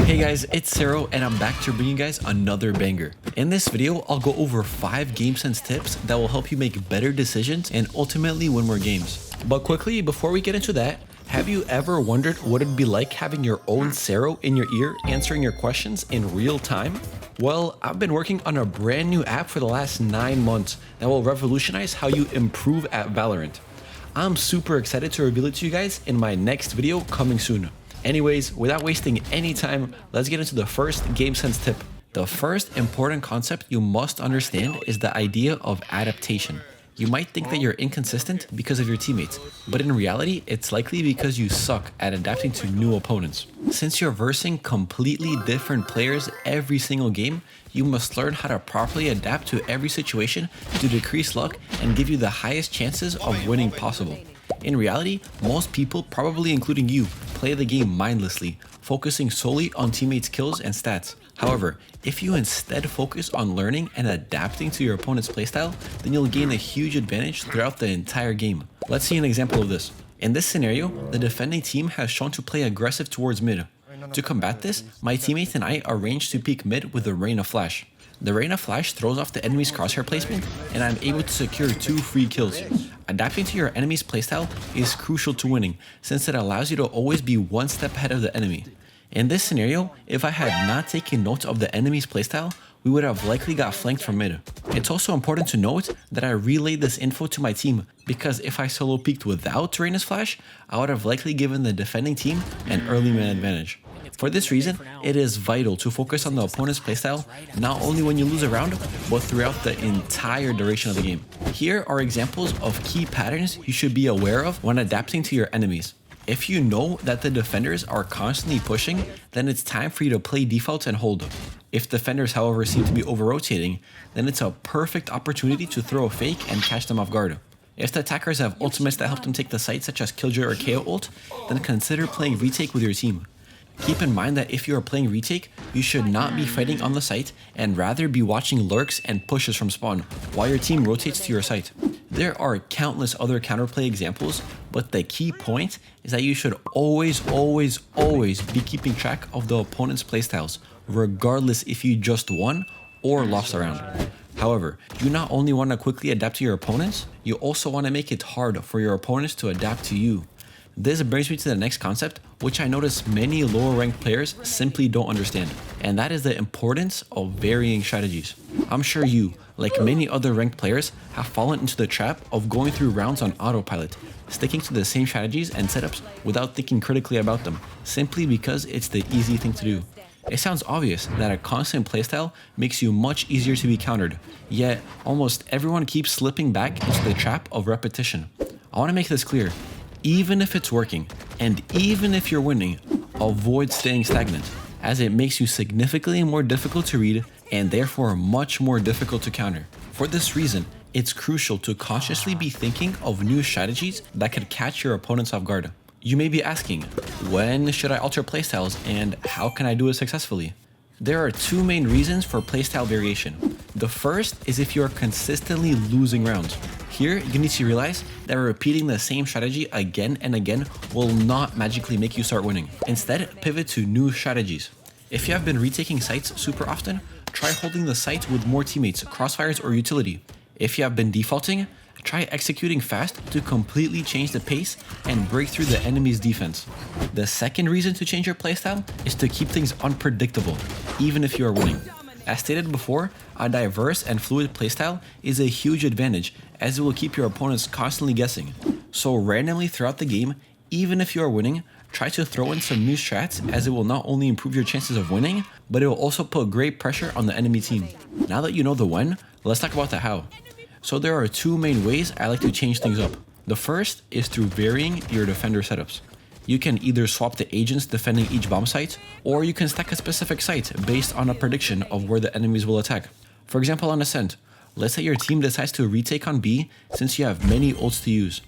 Hey guys, it's Sero and I'm back to bring you guys another banger. In this video, I'll go over 5 Gamesense tips that will help you make better decisions and ultimately win more games. But quickly, before we get into that, have you ever wondered what it'd be like having your own Sero in your ear answering your questions in real time? Well, I've been working on a brand new app for the last 9 months that will revolutionize how you improve at Valorant. I'm super excited to reveal it to you guys in my next video coming soon. Anyways, without wasting any time, let's get into the first Gamesense tip. The first important concept you must understand is the idea of adaptation. You might think that you're inconsistent because of your teammates, but in reality, it's likely because you suck at adapting to new opponents. Since you're versing completely different players every single game, you must learn how to properly adapt to every situation to decrease luck and give you the highest chances of winning possible. In reality, most people, probably including you, play the game mindlessly, focusing solely on teammates' kills and stats. However, if you instead focus on learning and adapting to your opponent's playstyle, then you'll gain a huge advantage throughout the entire game. Let's see an example of this. In this scenario, the defending team has shown to play aggressive towards mid. To combat this, my teammates and I arranged to peek mid with the Rain of Flash. The Rain of Flash throws off the enemy's crosshair placement, and I'm able to secure 2 free kills. Adapting to your enemy's playstyle is crucial to winning, since it allows you to always be one step ahead of the enemy. In this scenario, if I had not taken note of the enemy's playstyle, we would have likely got flanked from mid. It's also important to note that I relayed this info to my team, because if I solo peeked without Rain's Flash, I would have likely given the defending team an early man advantage. For this reason, it is vital to focus on the opponent's playstyle not only when you lose a round, but throughout the entire duration of the game. Here are examples of key patterns you should be aware of when adapting to your enemies. If you know that the defenders are constantly pushing, then it's time for you to play default and hold. If defenders, however, seem to be over-rotating, then it's a perfect opportunity to throw a fake and catch them off guard. If the attackers have ultimates that help them take the site, such as Killjoy or KO ult, then consider playing retake with your team. Keep in mind that if you are playing retake, you should not be fighting on the site and rather be watching lurks and pushes from spawn while your team rotates to your site. There are countless other counterplay examples, but the key point is that you should always be keeping track of the opponent's playstyles, regardless if you just won or lost a round. However, you not only want to quickly adapt to your opponents, you also want to make it hard for your opponents to adapt to you. This brings me to the next concept, which I notice many lower ranked players simply don't understand, and that is the importance of varying strategies. I'm sure you, like many other ranked players, have fallen into the trap of going through rounds on autopilot, sticking to the same strategies and setups without thinking critically about them, simply because it's the easy thing to do. It sounds obvious that a constant playstyle makes you much easier to be countered, yet almost everyone keeps slipping back into the trap of repetition. I want to make this clear. Even if it's working, and even if you're winning, avoid staying stagnant, as it makes you significantly more difficult to read and therefore much more difficult to counter. For this reason, it's crucial to consciously be thinking of new strategies that could catch your opponents off guard. You may be asking, when should I alter playstyles and how can I do it successfully? There are 2 main reasons for playstyle variation. The first is if you are consistently losing rounds. Here, you need to realize that repeating the same strategy again and again will not magically make you start winning. Instead, pivot to new strategies. If you have been retaking sites super often, try holding the site with more teammates, crossfires, or utility. If you have been defaulting, try executing fast to completely change the pace and break through the enemy's defense. The second reason to change your playstyle is to keep things unpredictable, even if you are winning. As stated before, a diverse and fluid playstyle is a huge advantage as it will keep your opponents constantly guessing. So randomly throughout the game, even if you are winning, try to throw in some new strats as it will not only improve your chances of winning, but it will also put great pressure on the enemy team. Now that you know the when, let's talk about the how. So there are 2 main ways I like to change things up. The first is through varying your defender setups. You can either swap the agents defending each bomb site, or you can stack a specific site based on a prediction of where the enemies will attack. For example, on Ascent, let's say your team decides to retake on B since you have many ults to use.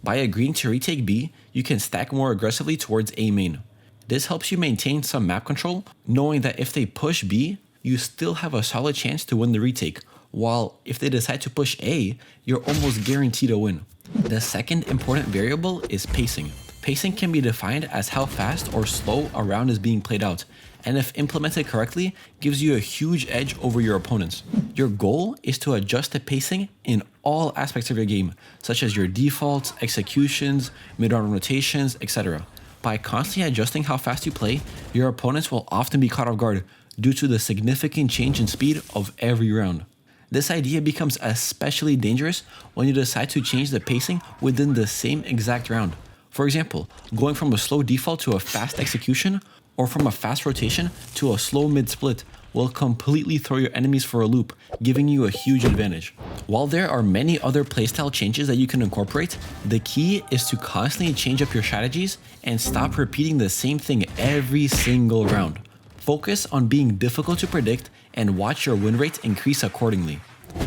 By agreeing to retake B, you can stack more aggressively towards A main. This helps you maintain some map control, knowing that if they push B, you still have a solid chance to win the retake, while if they decide to push A, you're almost guaranteed a win. The second important variable is pacing. Pacing can be defined as how fast or slow a round is being played out, and if implemented correctly, gives you a huge edge over your opponents. Your goal is to adjust the pacing in all aspects of your game, such as your defaults, executions, mid-round rotations, etc. By constantly adjusting how fast you play, your opponents will often be caught off guard due to the significant change in speed of every round. This idea becomes especially dangerous when you decide to change the pacing within the same exact round. For example, going from a slow default to a fast execution, or from a fast rotation to a slow mid-split will completely throw your enemies for a loop, giving you a huge advantage. While there are many other playstyle changes that you can incorporate, the key is to constantly change up your strategies and stop repeating the same thing every single round. Focus on being difficult to predict and watch your win rate increase accordingly.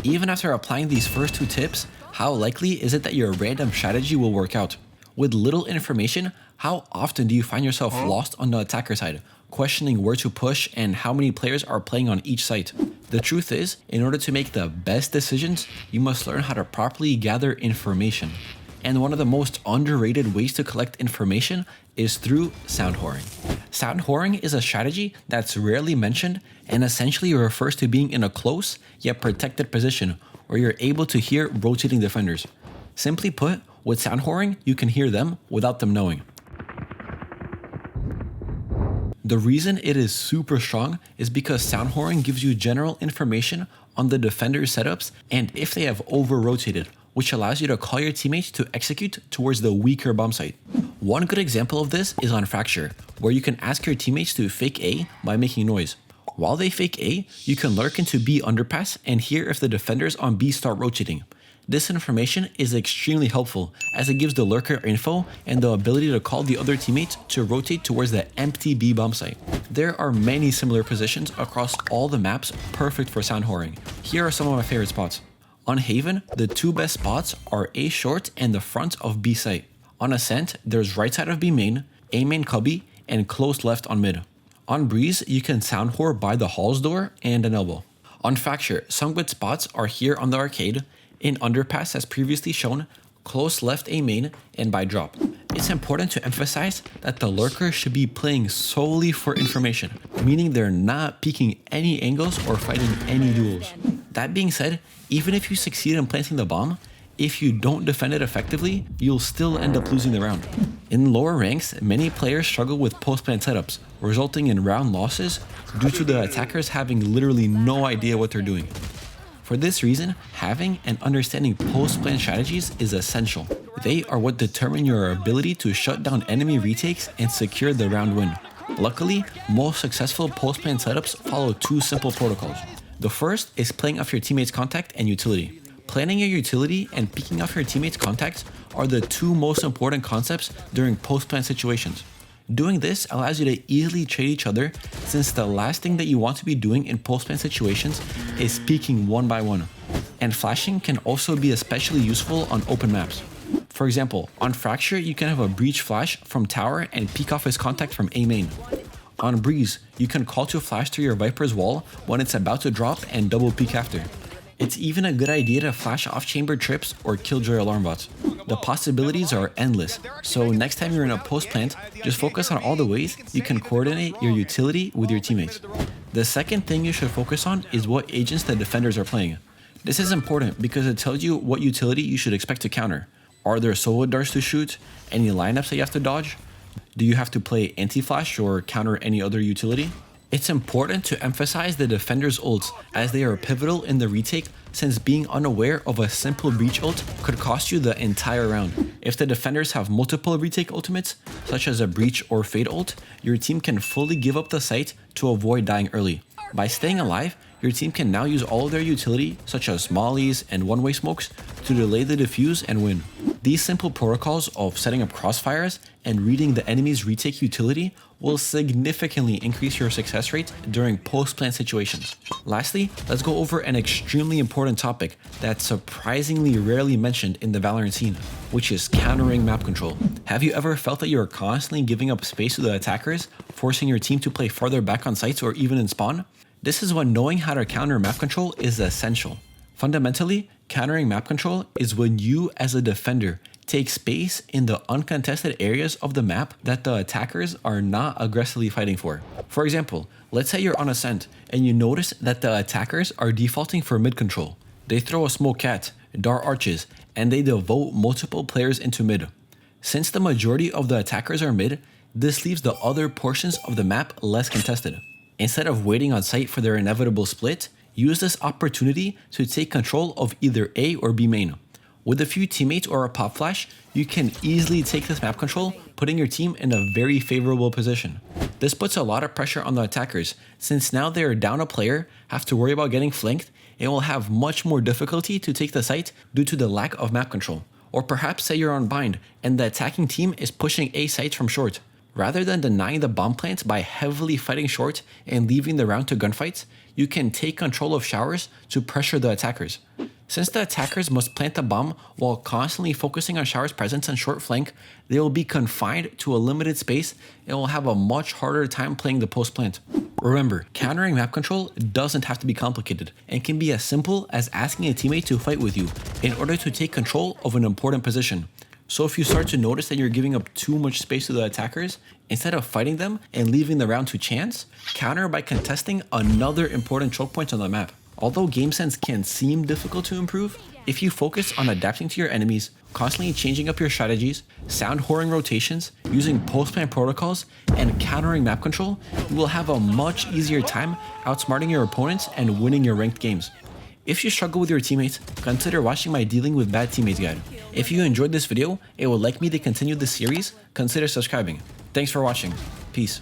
Even after applying these first 2 tips, how likely is it that your random strategy will work out? With little information, how often do you find yourself lost on the attacker side, questioning where to push and how many players are playing on each site? The truth is, in order to make the best decisions, you must learn how to properly gather information. And one of the most underrated ways to collect information is through sound whoring. Sound whoring is a strategy that's rarely mentioned and essentially refers to being in a close yet protected position where you're able to hear rotating defenders. Simply put, with sound whoring, you can hear them without them knowing. The reason it is super strong is because sound whoring gives you general information on the defender's setups and if they have over-rotated, which allows you to call your teammates to execute towards the weaker bomb site. One good example of this is on Fracture, where you can ask your teammates to fake A by making noise. While they fake A, you can lurk into B underpass and hear if the defenders on B start rotating. This information is extremely helpful as it gives the lurker info and the ability to call the other teammates to rotate towards the empty B bomb site. There are many similar positions across all the maps perfect for sound whoring. Here are some of my favorite spots. On Haven, the 2 best spots are A short and the front of B site. On Ascent, there's right side of B main, A main cubby, and close left on mid. On Breeze, you can sound whore by the halls door and an elbow. On Fracture, some good spots are here on the arcade, in underpass as previously shown, close left A main, and by drop. It's important to emphasize that the lurker should be playing solely for information, meaning they're not peeking any angles or fighting any duels. That being said, even if you succeed in planting the bomb, if you don't defend it effectively, you'll still end up losing the round. In lower ranks, many players struggle with post-plant setups, resulting in round losses due to the attackers having literally no idea what they're doing. For this reason, having and understanding post-plant strategies is essential. They are what determine your ability to shut down enemy retakes and secure the round win. Luckily, most successful post-plant setups follow 2 simple protocols. The first is playing off your teammate's contact and utility. Planning your utility and picking off your teammate's contacts are the 2 most important concepts during post-plant situations. Doing this allows you to easily trade each other since the last thing that you want to be doing in post-plant situations is peeking one by one. And flashing can also be especially useful on open maps. For example, on Fracture you can have a breach flash from tower and peek off his contact from A main. On Breeze, you can call to flash through your Viper's wall when it's about to drop and double peek after. It's even a good idea to flash off-chamber trips or killjoy alarm bots. The possibilities are endless, so next time you're in a post-plant, just focus on all the ways you can coordinate your utility with your teammates. The second thing you should focus on is what agents the defenders are playing. This is important because it tells you what utility you should expect to counter. Are there solo darts to shoot? Any lineups that you have to dodge? Do you have to play anti-flash or counter any other utility? It's important to emphasize the defender's ults as they are pivotal in the retake since being unaware of a simple breach ult could cost you the entire round. If the defenders have multiple retake ultimates, such as a breach or fade ult, your team can fully give up the site to avoid dying early. By staying alive, your team can now use all of their utility, such as mollies and one-way smokes, to delay the defuse and win. These simple protocols of setting up crossfires and reading the enemy's retake utility will significantly increase your success rate during post-plant situations. Lastly, let's go over an extremely important topic that's surprisingly rarely mentioned in the Valorant scene, which is countering map control. Have you ever felt that you are constantly giving up space to the attackers, forcing your team to play farther back on sites or even in spawn? This is when knowing how to counter map control is essential. Fundamentally, countering map control is when you as a defender take space in the uncontested areas of the map that the attackers are not aggressively fighting for. For example, Let's say you're on Ascent and you notice that the attackers are defaulting for mid control. They throw a smoke cat, dart arches, and they devote multiple players into mid. Since the majority of the attackers are mid, this leaves the other portions of the map less contested. Instead of waiting on site for their inevitable split, use this opportunity to take control of either A or B main. With a few teammates or a pop flash, you can easily take this map control, putting your team in a very favorable position. This puts a lot of pressure on the attackers, since now they are down a player, have to worry about getting flanked, and will have much more difficulty to take the site due to the lack of map control. Or perhaps say you're on bind, and the attacking team is pushing A sites from short. Rather than denying the bomb plants by heavily fighting short and leaving the round to gunfights, you can take control of showers to pressure the attackers. Since the attackers must plant the bomb while constantly focusing on shower's presence and short flank, they will be confined to a limited space and will have a much harder time playing the post plant. Remember, countering map control doesn't have to be complicated and can be as simple as asking a teammate to fight with you in order to take control of an important position. So if you start to notice that you're giving up too much space to the attackers, instead of fighting them and leaving the round to chance, counter by contesting another important choke point on the map. Although Gamesense can seem difficult to improve, if you focus on adapting to your enemies, constantly changing up your strategies, sound whoring rotations, using post-plan protocols, and countering map control, you will have a much easier time outsmarting your opponents and winning your ranked games. If you struggle with your teammates, consider watching my Dealing with Bad Teammates guide. If you enjoyed this video and would like me to continue this series, consider subscribing. Thanks for watching. Peace.